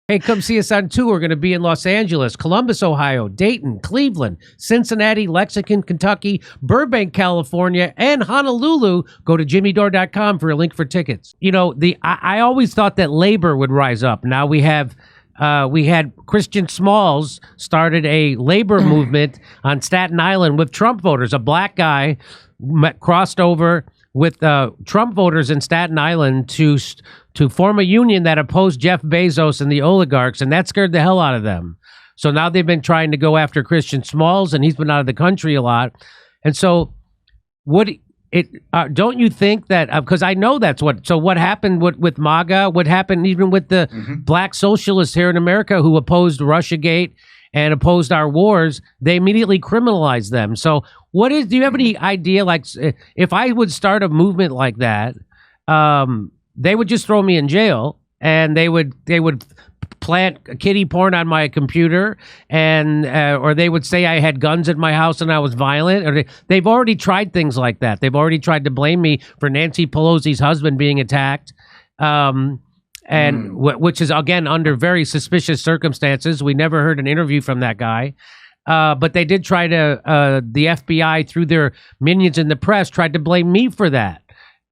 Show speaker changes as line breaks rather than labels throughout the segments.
Hey, come see us on tour. We're going to be in Los Angeles, Columbus, Ohio, Dayton, Cleveland, Cincinnati, Lexington, Kentucky, Burbank, California, and Honolulu. Go to jimmydore.com for a link for tickets. You know, I always thought that labor would rise up. Now we had Christian Smalls started a labor movement on Staten Island with Trump voters. A black guy crossed over with Trump voters in Staten Island to form a union that opposed Jeff Bezos and the oligarchs, and that scared the hell out of them. So now they've been trying to go after Christian Smalls, and he's been out of the country a lot. And so, don't you think that? Because I know that's what. So what happened with MAGA? What happened even with the black socialists here in America who opposed Russiagate and opposed our wars? They immediately criminalized them. So do you have any idea? Like, if I would start a movement like that, they would just throw me in jail, and they would plant kiddie porn on my computer, and or they would say I had guns at my house and I was violent. Or they've already tried things like that. They've already tried to blame me for Nancy Pelosi's husband being attacked, which is again under very suspicious circumstances. We never heard an interview from that guy. But they did try to, the FBI, through their minions in the press, tried to blame me for that.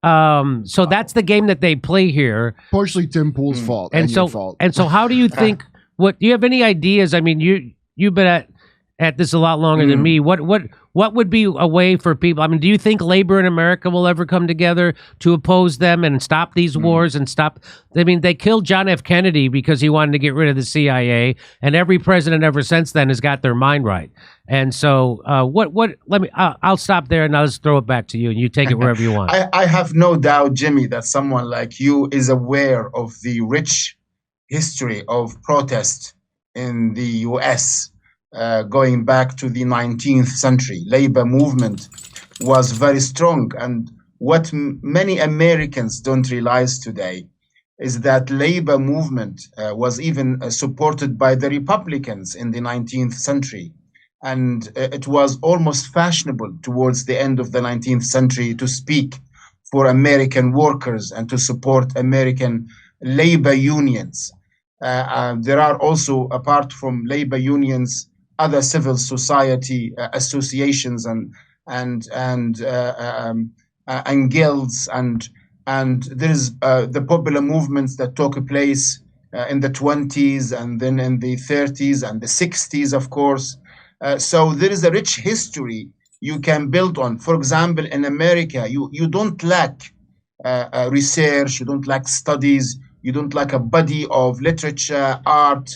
So that's the game that they play here.
Partially Tim Pool's fault and your fault.
And so how do you think, do you have any ideas? I mean, you've been at this a lot longer than me. What would be a way for people? I mean, do you think labor in America will ever come together to oppose them and stop these wars and stop? I mean, they killed John F. Kennedy because he wanted to get rid of the CIA, and every president ever since then has got their mind right. And so, I'll stop there and I'll just throw it back to you, and you take it wherever you want.
I have no doubt, Jimmy, that someone like you is aware of the rich history of protest in the U.S. Going back to the 19th century. Labor movement was very strong, and what many Americans don't realize today is that labor movement was even supported by the Republicans in the 19th century. And it was almost fashionable towards the end of the 19th century to speak for American workers and to support American labor unions. There are also, apart from labor unions, other civil society associations and guilds, and there is the popular movements that took place in the 20s and then in the 30s and the 60s, of course. So there is a rich history you can build on. For example, in America, you don't lack research, you don't lack studies, you don't lack a body of literature, art.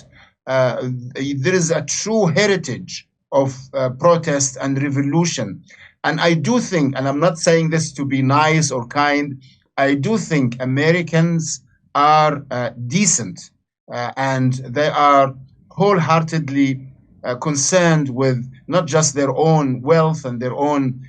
There is a true heritage of protest and revolution. And I do think, and I'm not saying this to be nice or kind, I do think Americans are decent and they are wholeheartedly concerned with not just their own wealth and their own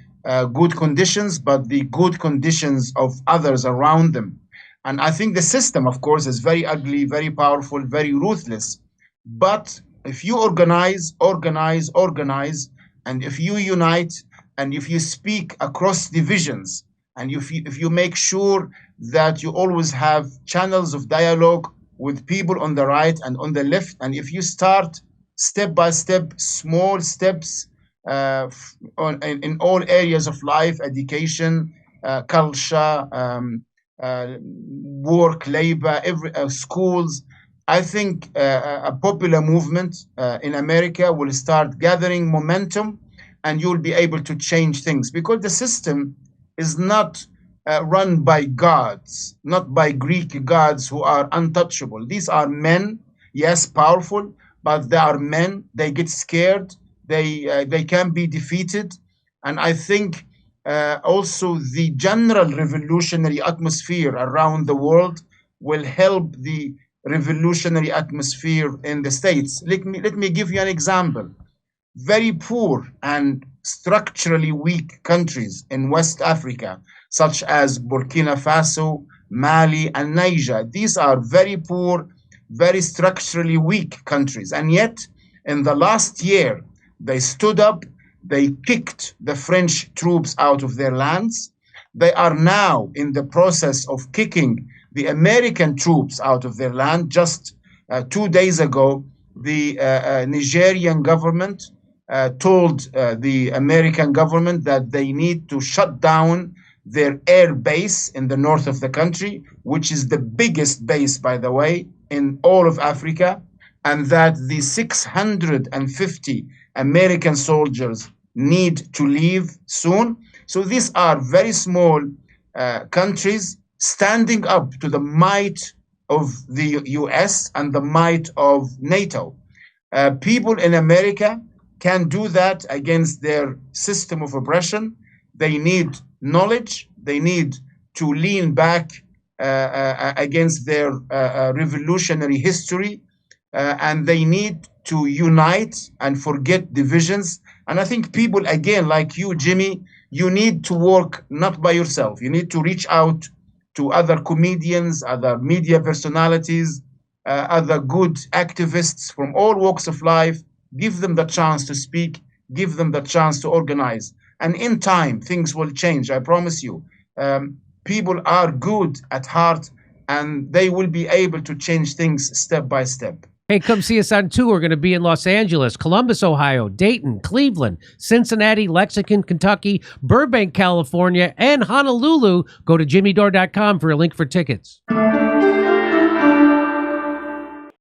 good conditions, but the good conditions of others around them. And I think the system, of course, is very ugly, very powerful, very ruthless. But if you organize, and if you unite, and if you speak across divisions, and if you make sure that you always have channels of dialogue with people on the right and on the left, and if you start step by step, small steps in all areas of life, education, culture, work, labor, schools, I think a popular movement in America will start gathering momentum, and you'll be able to change things, because the system is not run by gods, not by Greek gods who are untouchable. These are men, yes, powerful, but they are men. They get scared. They can be defeated. And I think also the general revolutionary atmosphere around the world will help the revolutionary atmosphere in the States. Let me give you an example. Very poor and structurally weak countries in West Africa, such as Burkina Faso, Mali, and Niger. These are very poor, very structurally weak countries. And yet, in the last year, they stood up, they kicked the French troops out of their lands. They are now in the process of kicking the American troops out of their land. Just 2 days ago, the Nigerian government told the American government that they need to shut down their air base in the north of the country, which is the biggest base, by the way, in all of Africa, and that the 650 American soldiers need to leave soon. So these are very small countries standing up to the might of the US and the might of NATO. People in America can do that against their system of oppression. They need knowledge. They need to lean back against their revolutionary history, and they need to unite and forget divisions. And I think people, again, like you, Jimmy, you need to work not by yourself. You need to reach out to other comedians, other media personalities, other good activists from all walks of life. Give them the chance to speak, give them the chance to organize. And in time, things will change, I promise you. People are good at heart, and they will be able to change things step by step.
Hey, come see us on tour. We're going to be in Los Angeles, Columbus, Ohio, Dayton, Cleveland, Cincinnati, Lexington, Kentucky, Burbank, California, and Honolulu. Go to jimmydore.com for a link for tickets.